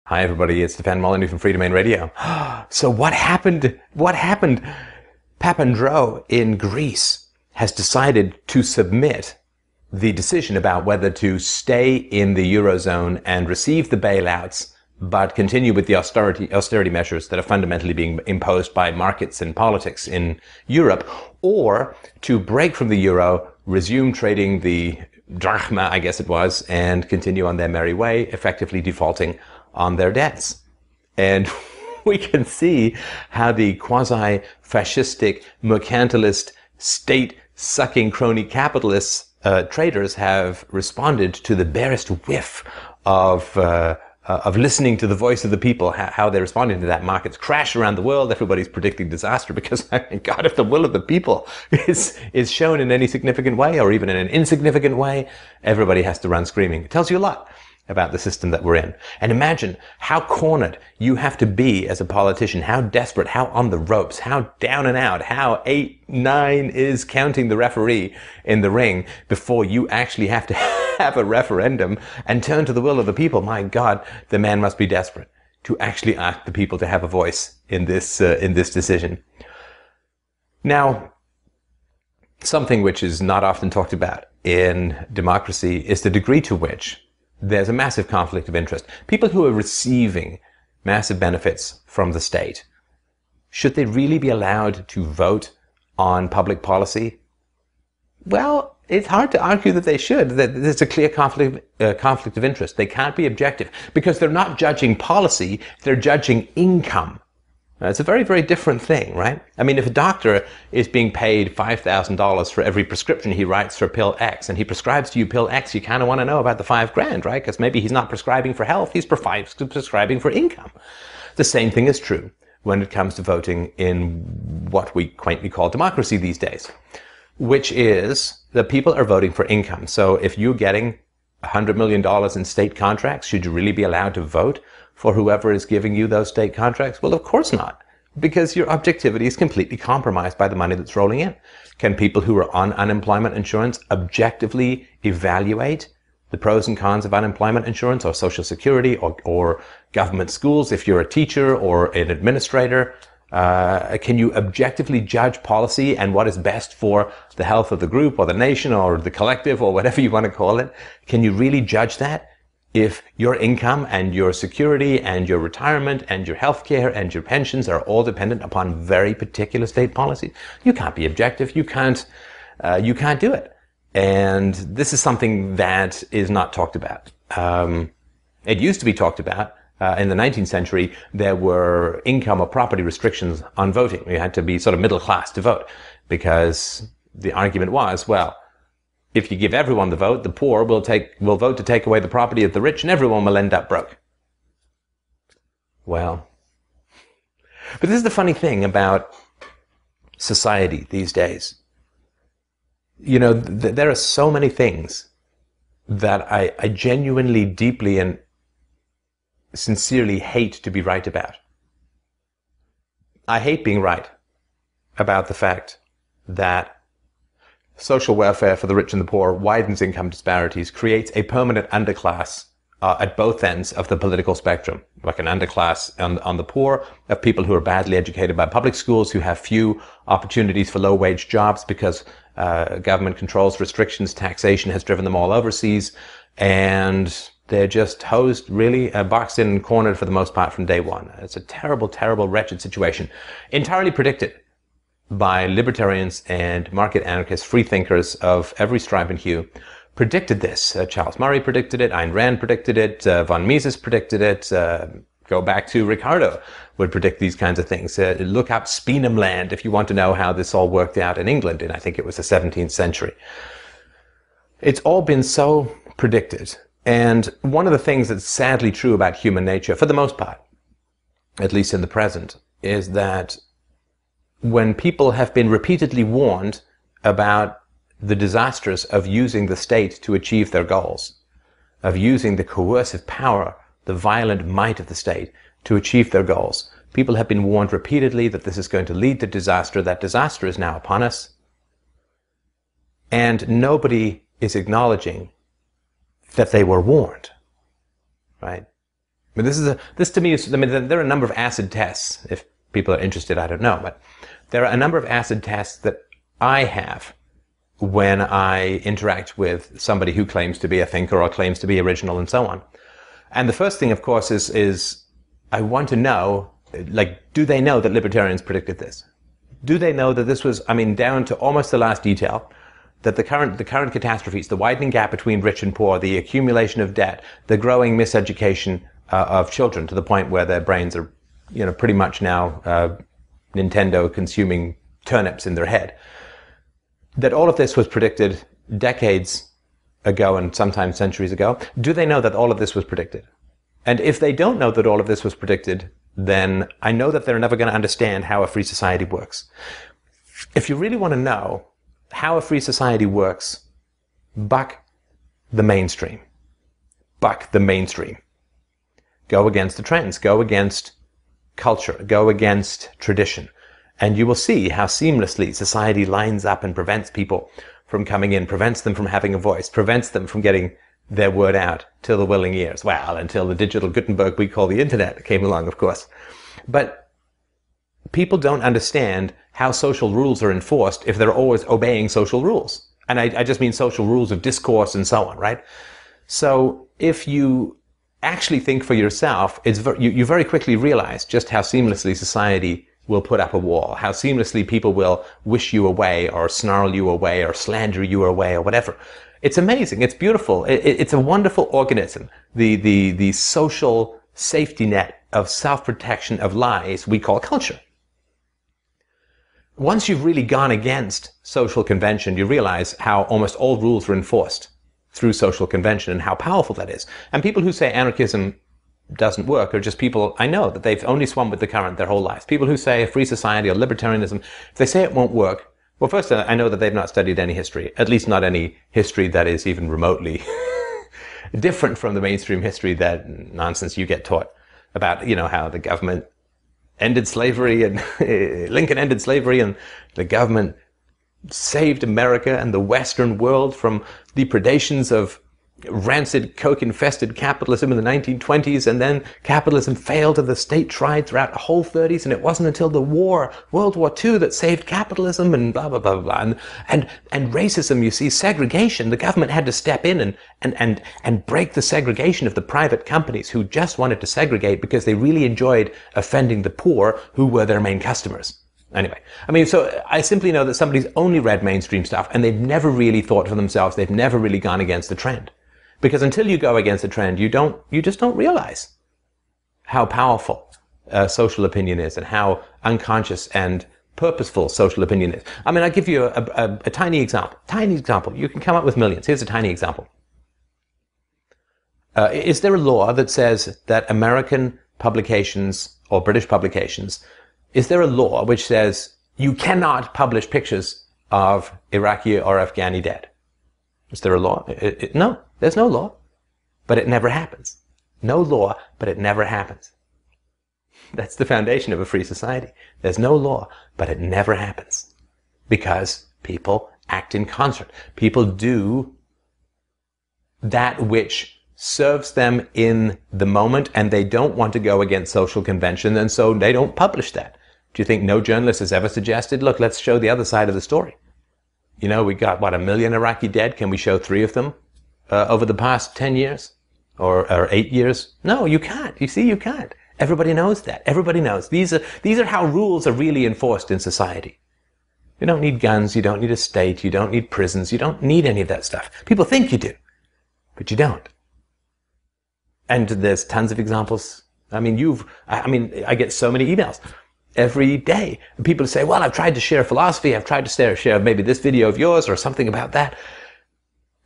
Hi everybody, it's Stefan Molyneux from Freedomain Radio. So what happened? Papandreou in Greece has decided to submit the decision about whether to stay in the Eurozone and receive the bailouts, but continue with the austerity measures that are fundamentally being imposed by markets and politics in Europe, or to break from the Euro, resume trading the drachma, I guess it was, and continue on their merry way, effectively defaulting on their debts. And we can see how the quasi-fascistic, mercantilist, state-sucking crony capitalists, traders have responded to the barest whiff of listening to the voice of the people, how they're responding to that. Markets crash around the world. Everybody's predicting disaster because, I mean, God, if the will of the people is shown in any significant way or even in an insignificant way, everybody has to run screaming. It tells you a lot about the system that we're in. And imagine how cornered you have to be as a politician, how desperate, how on the ropes, how down and out, how 8-9 is counting the referee in the ring before you actually have to have a referendum and turn to the will of the people. My God, the man must be desperate to actually ask the people to have a voice in this decision. Now, something which is not often talked about in democracy is the degree to which there's a massive conflict of interest. People who are receiving massive benefits from the state, should they really be allowed to vote on public policy? Well, it's hard to argue that they should. That there's a clear conflict of interest. They can't be objective because they're not judging policy, they're judging income. It's a very, very different thing, right? I mean, if a doctor is being paid $5,000 for every prescription he writes for pill X, and he prescribes to you pill X, you kind of want to know about the $5,000, right? Because maybe he's not prescribing for health, he's prescribing for income. The same thing is true when it comes to voting in what we quaintly call democracy these days, which is that people are voting for income. So if you're getting $100 million in state contracts, should you really be allowed to vote for whoever is giving you those state contracts? Well, of course not, because your objectivity is completely compromised by the money that's rolling in. Can people who are on unemployment insurance objectively evaluate the pros and cons of unemployment insurance or Social Security or government schools if you're a teacher or an administrator? Can you objectively judge policy and what is best for the health of the group or the nation or the collective or whatever you want to call it? Can you really judge that if your income and your security and your retirement and your health care and your pensions are all dependent upon very particular state policies? You can't be objective. You can't do it. And this is something that is not talked about. It used to be talked about. In the 19th century, there were income or property restrictions on voting. You had to be sort of middle class to vote because the argument was, well, if you give everyone the vote, the poor will vote to take away the property of the rich and everyone will end up broke. Well, but this is the funny thing about society these days. You know, there are so many things that I genuinely, deeply, and sincerely hate to be right about. I hate being right about the fact that social welfare for the rich and the poor widens income disparities, creates a permanent underclass at both ends of the political spectrum, like an underclass on the poor, of people who are badly educated by public schools, who have few opportunities for low-wage jobs because government controls, restrictions, taxation has driven them all overseas, and they're just hosed, really, boxed in and cornered for the most part from day one. It's a terrible, terrible, wretched situation. Entirely predicted by libertarians and market anarchists, free thinkers of every stripe and hue, predicted this. Charles Murray predicted it, Ayn Rand predicted it, von Mises predicted it, go back to Ricardo would predict these kinds of things. Look up Speenham Land if you want to know how this all worked out in England in, I think it was the 17th century. It's all been so predicted. And one of the things that's sadly true about human nature, for the most part, at least in the present, is that when people have been repeatedly warned about the disasters of using the state to achieve their goals, of using the coercive power, the violent might of the state to achieve their goals, people have been warned repeatedly that this is going to lead to disaster. That disaster is now upon us. And nobody is acknowledging that they were warned, right? But this to me is, I mean, there are a number of acid tests. If people are interested, I don't know, but there are a number of acid tests that I have when I interact with somebody who claims to be a thinker or claims to be original and so on. And the first thing, of course, is I want to know, like, do they know that libertarians predicted this? Do they know that this was, I mean, down to almost the last detail, that the current catastrophes, the widening gap between rich and poor, the accumulation of debt, the growing miseducation of children to the point where their brains are, pretty much now Nintendo consuming turnips in their head, that all of this was predicted decades ago and sometimes centuries ago. Do they know that all of this was predicted? And if they don't know that all of this was predicted, then I know that they're never going to understand how a free society works. If you really want to know how a free society works, buck the mainstream. Buck the mainstream. Go against the trends. Go against culture. Go against tradition. And you will see how seamlessly society lines up and prevents people from coming in, prevents them from having a voice, prevents them from getting their word out till the willing ears. Well, until the digital Gutenberg we call the internet came along, of course. But people don't understand how social rules are enforced if they're always obeying social rules. And I just mean social rules of discourse and so on, right? So if you actually think for yourself, you very quickly realize just how seamlessly society will put up a wall, how seamlessly people will wish you away or snarl you away or slander you away or whatever. It's amazing. It's beautiful. It's a wonderful organism. The social safety net of self-protection of lies we call culture. Once you've really gone against social convention, you realize how almost all rules are enforced through social convention and how powerful that is. And people who say anarchism doesn't work are just people, I know that they've only swum with the current their whole lives. People who say a free society or libertarianism, if they say it won't work, well, first, I know that they've not studied any history, at least not any history that is even remotely different from the mainstream history, that nonsense you get taught about, how the government ended slavery and Lincoln ended slavery and the government saved America and the Western world from the predations of rancid, coke-infested capitalism in the 1920s, and then capitalism failed and the state tried throughout the whole 30s, and it wasn't until the war, World War II, that saved capitalism, and blah, blah, blah, blah. And racism, you see, segregation, the government had to step in and break the segregation of the private companies who just wanted to segregate because they really enjoyed offending the poor who were their main customers. Anyway, so I simply know that somebody's only read mainstream stuff and they've never really thought for themselves, they've never really gone against the trend. Because until you go against the trend, you just don't realize how powerful social opinion is and how unconscious and purposeful social opinion is. I'll give you a tiny example. Tiny example. You can come up with millions. Here's a tiny example. Is there a law that says that American publications or British publications, is there a law which says you cannot publish pictures of Iraqi or Afghani dead? Is there a law? No, there's no law, but it never happens. No law, but it never happens. That's the foundation of a free society. There's no law, but it never happens. Because people act in concert. People do that which serves them in the moment, and they don't want to go against social convention, and so they don't publish that. Do you think no journalist has ever suggested, look, let's show the other side of the story? We got, 1 million Iraqi dead. Can we show 3 of them over the past 10 years or 8 years? No, you can't. You see, you can't. Everybody knows that. Everybody knows. These are how rules are really enforced in society. You don't need guns. You don't need a state. You don't need prisons. You don't need any of that stuff. People think you do, but you don't. And there's tons of examples. I get so many emails every day. And people say, well, I've tried to share philosophy. I've tried to share maybe this video of yours or something about that.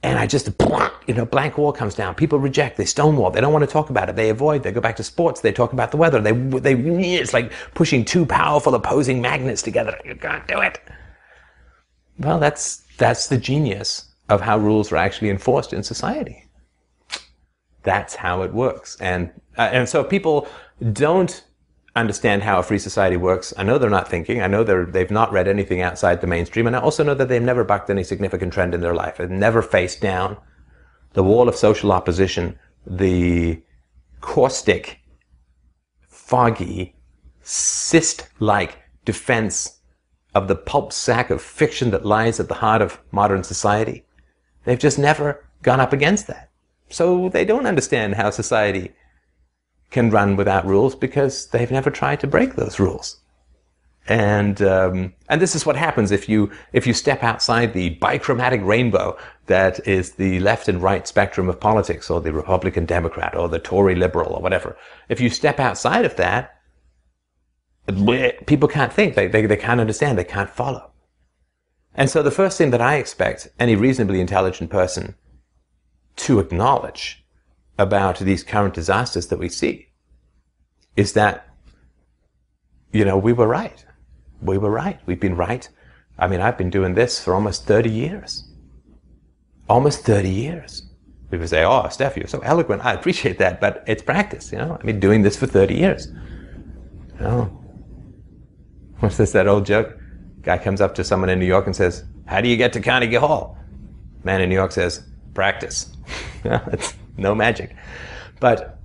And I just, blank wall comes down. People reject. They stonewall. They don't want to talk about it. They avoid. They go back to sports. They talk about the weather. It's like pushing two powerful opposing magnets together. You can't do it. Well, that's the genius of how rules are actually enforced in society. That's how it works. And so if people don't understand how a free society works, I know they're not thinking. I know they've not read anything outside the mainstream. And I also know that they've never bucked any significant trend in their life. They've never faced down the wall of social opposition, the caustic foggy, cyst-like defense of the pulp sack of fiction that lies at the heart of modern society. They've just never gone up against that. So they don't understand how society can run without rules because they've never tried to break those rules. And this is what happens if you step outside the bichromatic rainbow that is the left and right spectrum of politics, or the Republican Democrat, or the Tory liberal, or whatever. If you step outside of that, people can't think, they can't understand, they can't follow. And so the first thing that I expect any reasonably intelligent person to acknowledge about these current disasters that we see is that, we were right. We were right. We've been right. I mean, I've been doing this for almost 30 years. Almost 30 years. People say, oh, Steph, you're so eloquent. I appreciate that, but it's practice, I've been doing this for 30 years. What's this, that old joke? Guy comes up to someone in New York and says, how do you get to Carnegie Hall? Man in New York says, practice. It's no magic. But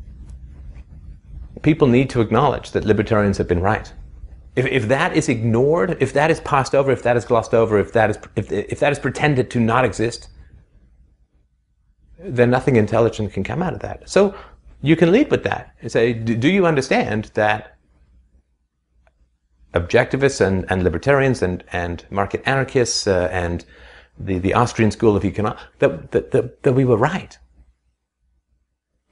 people need to acknowledge that libertarians have been right. If that is ignored, if that is passed over, if that is glossed over, if that is pretended to not exist, then nothing intelligent can come out of that. So you can lead with that and say, do you understand that objectivists and libertarians and market anarchists and the Austrian school of economics, that we were right?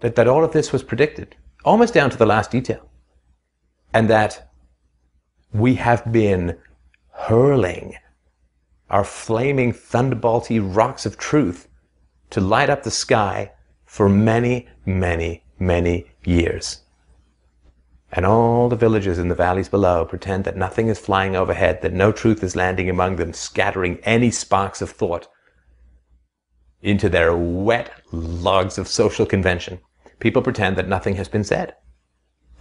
That all of this was predicted, almost down to the last detail. And that we have been hurling our flaming thunderbolty rocks of truth to light up the sky for many, many, many years. And all the villagers in the valleys below pretend that nothing is flying overhead, that no truth is landing among them, scattering any sparks of thought into their wet logs of social convention. People pretend that nothing has been said.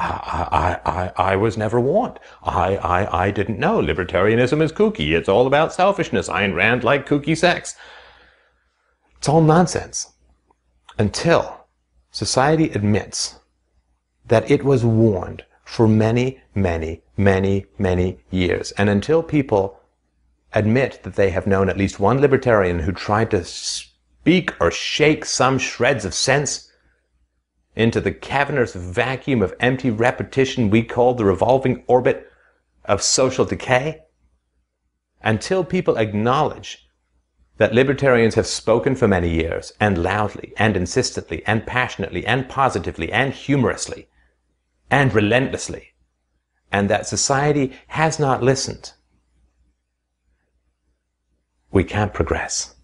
I was never warned. I didn't know. Libertarianism is kooky. It's all about selfishness. Ayn Rand liked kooky sex. It's all nonsense. Until society admits that it was warned for many, many, many, many years. And until people admit that they have known at least one libertarian who tried to speak or shake some shreds of sense into the cavernous vacuum of empty repetition we call the revolving orbit of social decay, until people acknowledge that libertarians have spoken for many years, and loudly, and insistently, and passionately, and positively, and humorously, and relentlessly, and that society has not listened, we can't progress.